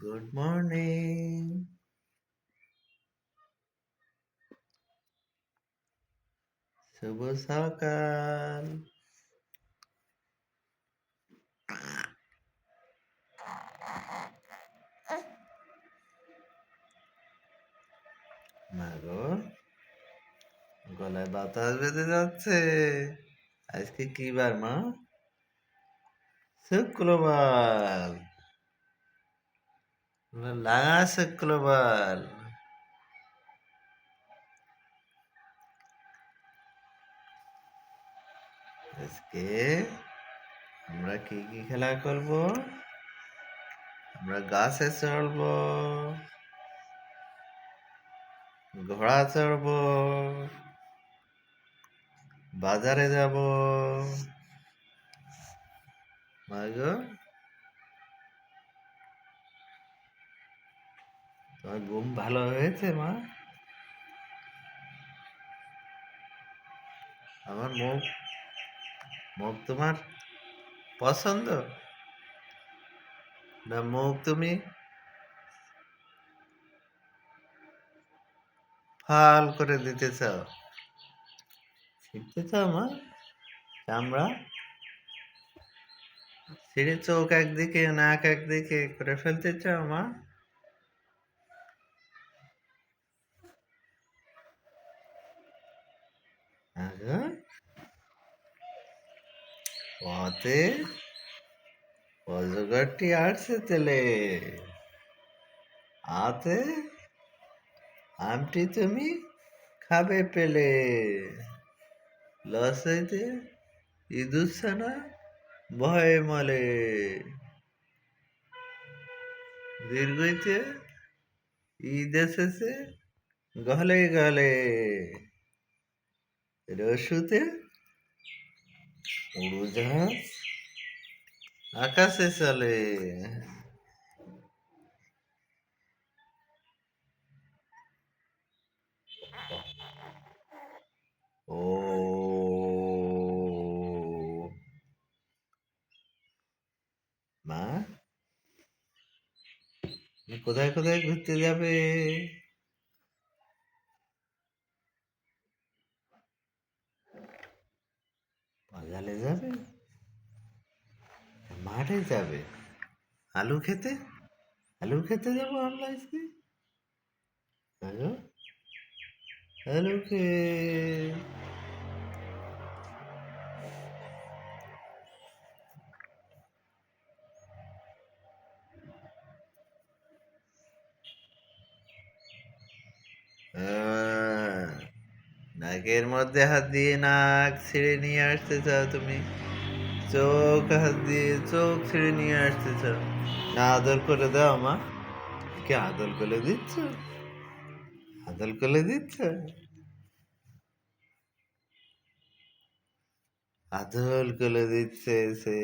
Good morning. শুভ সকাল। মাগো, গলায় বাতাস বেঁধে যাচ্ছে। আজকে কি বার মা? শুক্রবার। লাগা শুক্রবার। আজকে আমরা কি কি খেলা করব? আমরা গাছে চড়বো, ঘোড়া চড়বো, বাজারে যাব। মাগো, তোমার ঘুম ভালো হয়েছে মা? আমার মুখ মুখ তোমার পছন্দ, না মুখ তুমি ফাল করে দিতে চাও? শিখতে চাও মা? চামড়া ছিঁড়ে চোখ একদিকে নাক একদিকে করে ফেলতে চাও মা? আগো, পথে অজগরটি আসছে তেলে, আতে আমটি তুমি খাবে পেলে, লস হইতে ইঁদুর ছানা ভয়ে মলে, দীর্ঘইতে ঈদ এসেছে গলে গলে, রসুতে উড়োজাহাজ আকাশে চলে। ও মা, তুমি কোথায় কোথায় ঘুরতে যাবে? বাজারে যাবে, মাঠে যাবে, আলু খেতে, আলু খেতে যাবো আমরা আজকে। হ্যালো, আলু নাকের মধ্যে হাত দিয়ে নাক ছিঁড়ে নিয়ে আসতে চাও তুমি? চোখ হাত দিয়ে চোখ ছিঁড়ে নিয়ে আসতে চাও? না আদর করে দাও মা? কি আদর করে দিচ্ছ? আদর করে দিচ্ছ? আদর করে দিচ্ছে সে।